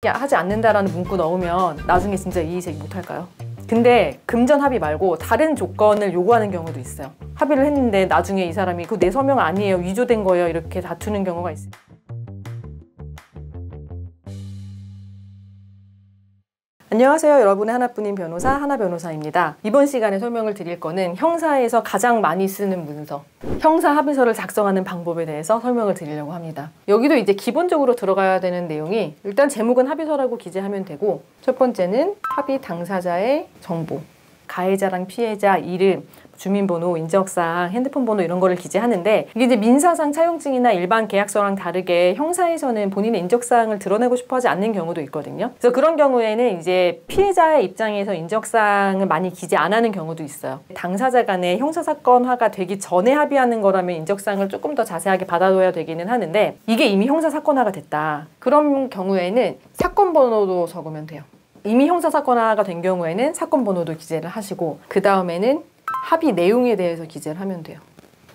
하지 않는다라는 문구 넣으면 나중에 진짜 이의제기 못할까요? 근데 금전 합의 말고 다른 조건을 요구하는 경우도 있어요. 합의를 했는데 나중에 이 사람이 그거 내 서명 아니에요, 위조된 거예요, 이렇게 다투는 경우가 있어요. 안녕하세요. 여러분의 하나뿐인 변호사 하나변호사입니다. 이번 시간에 설명을 드릴 거는 형사에서 가장 많이 쓰는 문서, 형사 합의서를 작성하는 방법에 대해서 설명을 드리려고 합니다. 여기도 이제 기본적으로 들어가야 되는 내용이, 일단 제목은 합의서라고 기재하면 되고, 첫 번째는 합의 당사자의 정보, 가해자랑 피해자 이름, 주민번호, 인적사항, 핸드폰 번호 이런 거를 기재하는데, 이게 이제 민사상 차용증이나 일반 계약서랑 다르게 형사에서는 본인의 인적사항을 드러내고 싶어 하지 않는 경우도 있거든요. 그래서 그런 경우에는 이제 피해자의 입장에서 인적사항을 많이 기재 안 하는 경우도 있어요. 당사자 간의 형사사건화가 되기 전에 합의하는 거라면 인적사항을 조금 더 자세하게 받아둬야 되기는 하는데, 이게 이미 형사사건화가 됐다. 그런 경우에는 사건 번호도 적으면 돼요. 이미 형사사건화가 된 경우에는 사건 번호도 기재를 하시고, 그 다음에는 합의 내용에 대해서 기재를 하면 돼요.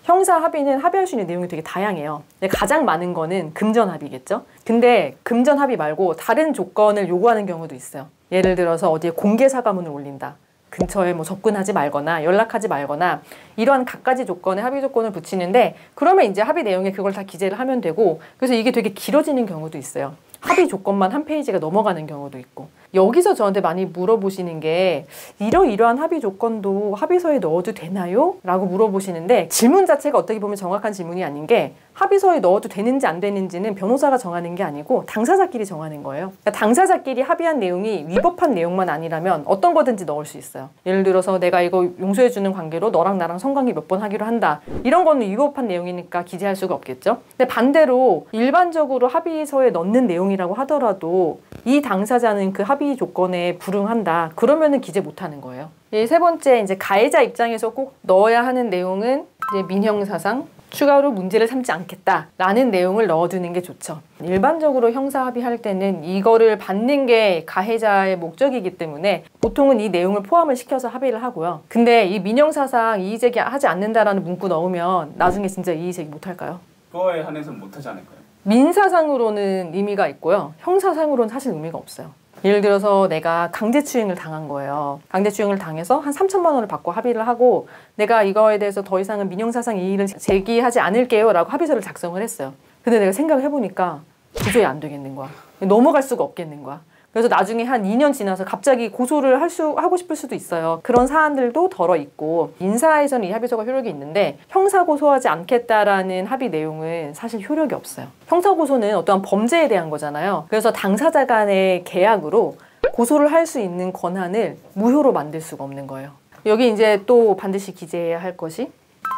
형사 합의는 합의할 수 있는 내용이 되게 다양해요. 가장 많은 거는 금전 합의겠죠? 근데 금전 합의 말고 다른 조건을 요구하는 경우도 있어요. 예를 들어서 어디에 공개 사과문을 올린다, 근처에 뭐 접근하지 말거나 연락하지 말거나, 이러한 갖가지 조건에 합의 조건을 붙이는데, 그러면 이제 합의 내용에 그걸 다 기재를 하면 되고, 그래서 이게 되게 길어지는 경우도 있어요. 합의 조건만 한 페이지가 넘어가는 경우도 있고. 여기서 저한테 많이 물어보시는 게, 이러이러한 합의 조건도 합의서에 넣어도 되나요? 라고 물어보시는데, 질문 자체가 어떻게 보면 정확한 질문이 아닌 게, 합의서에 넣어도 되는지 안 되는지는 변호사가 정하는 게 아니고 당사자끼리 정하는 거예요. 그러니까 당사자끼리 합의한 내용이 위법한 내용만 아니라면 어떤 거든지 넣을 수 있어요. 예를 들어서 내가 이거 용서해주는 관계로 너랑 나랑 성관계 몇 번 하기로 한다, 이런 거는 위법한 내용이니까 기재할 수가 없겠죠. 근데 반대로 일반적으로 합의서에 넣는 내용이라고 하더라도 이 당사자는 그 합의 조건에 불응한다, 그러면은 기재 못하는 거예요. 세 번째, 이제 가해자 입장에서 꼭 넣어야 하는 내용은 이제 민형사상, 추가로 문제를 삼지 않겠다라는 내용을 넣어두는 게 좋죠. 일반적으로 형사 합의할 때는 이거를 받는 게 가해자의 목적이기 때문에 보통은 이 내용을 포함을 시켜서 합의를 하고요. 근데 이 민형사상 이의제기 하지 않는다라는 문구 넣으면 나중에 진짜 이의제기 못할까요? 그거에 한해서는 못하지 않을까요? 민사상으로는 의미가 있고요, 형사상으로는 사실 의미가 없어요. 예를 들어서 내가 강제추행을 당한 거예요. 강제추행을 당해서 한 3천만 원을 받고 합의를 하고, 내가 이거에 대해서 더 이상은 민형사상 이의를 제기하지 않을게요 라고 합의서를 작성을 했어요. 근데 내가 생각을 해보니까 도저히 안 되겠는 거야. 넘어갈 수가 없겠는 거야. 그래서 나중에 한 2년 지나서 갑자기 고소를 하고 싶을 수도 있어요. 그런 사안들도 덜어 있고, 민사에서는 이 합의서가 효력이 있는데 형사 고소하지 않겠다라는 합의 내용은 사실 효력이 없어요. 형사 고소는 어떠한 범죄에 대한 거잖아요. 그래서 당사자 간의 계약으로 고소를 할 수 있는 권한을 무효로 만들 수가 없는 거예요. 여기 이제 또 반드시 기재해야 할 것이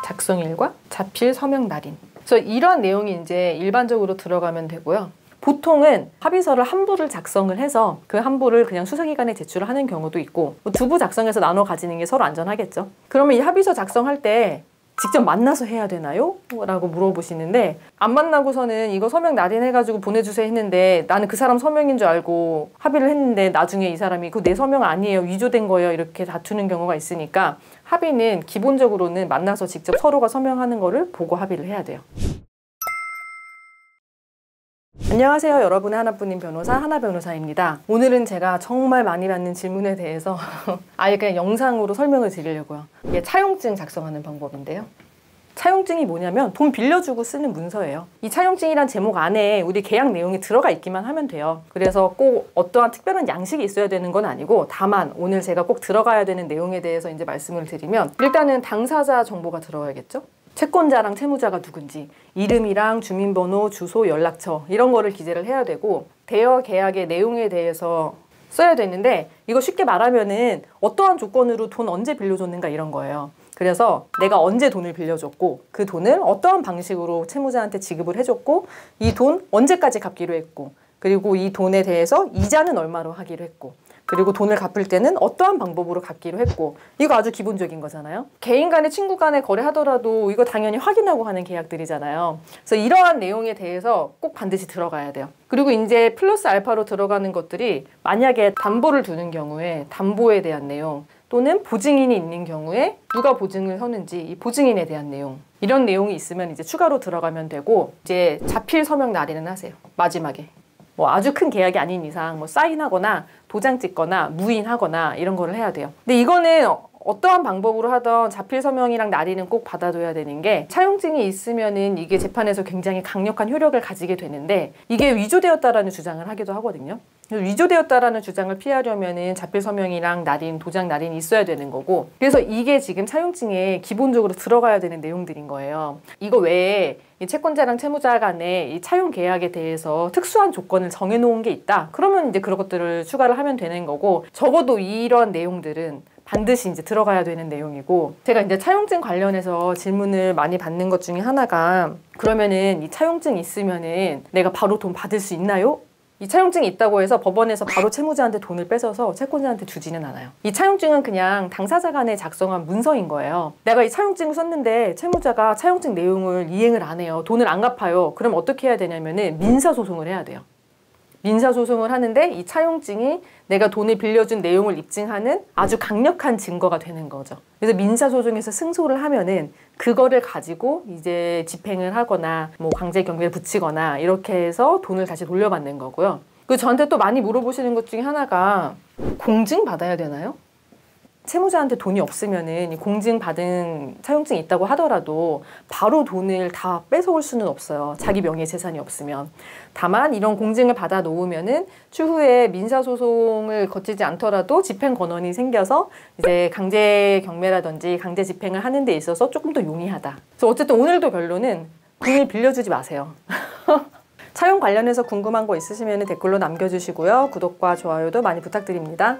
작성일과 자필 서명 날인. 그래서 이러한 내용이 이제 일반적으로 들어가면 되고요. 보통은 합의서를 한 부를 작성을 해서 그 한 부를 그냥 수사기관에 제출을 하는 경우도 있고, 두 부 작성해서 나눠 가지는 게 서로 안전하겠죠. 그러면 이 합의서 작성할 때 직접 만나서 해야 되나요? 라고 물어보시는데, 안 만나고서는 이거 서명 날인해가지고 보내주세요 했는데 나는 그 사람 서명인 줄 알고 합의를 했는데 나중에 이 사람이 그거 내 서명 아니에요, 위조된 거예요, 이렇게 다투는 경우가 있으니까 합의는 기본적으로는 만나서 직접 서로가 서명하는 거를 보고 합의를 해야 돼요. 안녕하세요. 여러분의 하나뿐인 변호사 하나변호사입니다. 오늘은 제가 정말 많이 받는 질문에 대해서 아예 그냥 영상으로 설명을 드리려고요. 이게 차용증 작성하는 방법인데요. 차용증이 뭐냐면 돈 빌려주고 쓰는 문서예요. 이 차용증이란 제목 안에 우리 계약 내용이 들어가 있기만 하면 돼요. 그래서 꼭 어떠한 특별한 양식이 있어야 되는 건 아니고, 다만 오늘 제가 꼭 들어가야 되는 내용에 대해서 이제 말씀을 드리면, 일단은 당사자 정보가 들어가야겠죠? 채권자랑 채무자가 누군지, 이름이랑 주민번호, 주소, 연락처 이런 거를 기재를 해야 되고, 대여 계약의 내용에 대해서 써야 되는데, 이거 쉽게 말하면은 어떠한 조건으로 돈 언제 빌려줬는가 이런 거예요. 그래서 내가 언제 돈을 빌려줬고, 그 돈을 어떠한 방식으로 채무자한테 지급을 해줬고, 이 돈 언제까지 갚기로 했고, 그리고 이 돈에 대해서 이자는 얼마로 하기로 했고, 그리고 돈을 갚을 때는 어떠한 방법으로 갚기로 했고, 이거 아주 기본적인 거잖아요. 개인 간에 친구 간에 거래하더라도 이거 당연히 확인하고 하는 계약들이잖아요. 그래서 이러한 내용에 대해서 꼭 반드시 들어가야 돼요. 그리고 이제 플러스 알파로 들어가는 것들이, 만약에 담보를 두는 경우에 담보에 대한 내용, 또는 보증인이 있는 경우에 누가 보증을 서는지 이 보증인에 대한 내용, 이런 내용이 있으면 이제 추가로 들어가면 되고, 이제 자필 서명 날인은 하세요. 마지막에 뭐 아주 큰 계약이 아닌 이상 뭐 사인하거나 도장 찍거나 무인하거나 이런 거를 해야 돼요. 근데 이거는 어떠한 방법으로 하던 자필 서명이랑 날인은 꼭 받아둬야 되는 게 차용증이 있으면은 이게 재판에서 굉장히 강력한 효력을 가지게 되는데 이게 위조되었다라는 주장을 하기도 하거든요. 위조되었다라는 주장을 피하려면은 자필 서명이랑 날인, 도장 날인이 있어야 되는 거고 그래서 이게 지금 차용증에 기본적으로 들어가야 되는 내용들인 거예요. 이거 외에 이 채권자랑 채무자 간의 이 차용 계약에 대해서 특수한 조건을 정해놓은 게 있다. 그러면 이제 그런 것들을 추가를 하면 되는 거고 적어도 이런 내용들은 반드시 이제 들어가야 되는 내용이고 제가 이제 차용증 관련해서 질문을 많이 받는 것 중에 하나가 그러면은 이 차용증 있으면은 내가 바로 돈 받을 수 있나요? 이 차용증이 있다고 해서 법원에서 바로 채무자한테 돈을 뺏어서 채권자한테 주지는 않아요. 이 차용증은 그냥 당사자 간에 작성한 문서인 거예요. 내가 이 차용증을 썼는데 채무자가 차용증 내용을 이행을 안 해요. 돈을 안 갚아요. 그럼 어떻게 해야 되냐면은 민사소송을 해야 돼요. 민사소송을 하는데 이 차용증이 내가 돈을 빌려준 내용을 입증하는 아주 강력한 증거가 되는 거죠. 그래서 민사소송에서 승소를 하면은 그거를 가지고 이제 집행을 하거나 뭐 강제경비를 붙이거나 이렇게 해서 돈을 다시 돌려받는 거고요. 그 저한테 또 많이 물어보시는 것 중에 하나가 공증 받아야 되나요? 채무자한테 돈이 없으면은 이 공증받은 차용증이 있다고 하더라도 바로 돈을 다 뺏어올 수는 없어요. 자기 명의의 재산이 없으면. 다만 이런 공증을 받아 놓으면은 추후에 민사소송을 거치지 않더라도 집행 권한이 생겨서 이제 강제 경매라든지 강제 집행을 하는 데 있어서 조금 더 용이하다. 그래서 어쨌든 오늘도 결론은 돈을 빌려주지 마세요. 차용 관련해서 궁금한 거 있으시면 댓글로 남겨주시고요. 구독과 좋아요도 많이 부탁드립니다.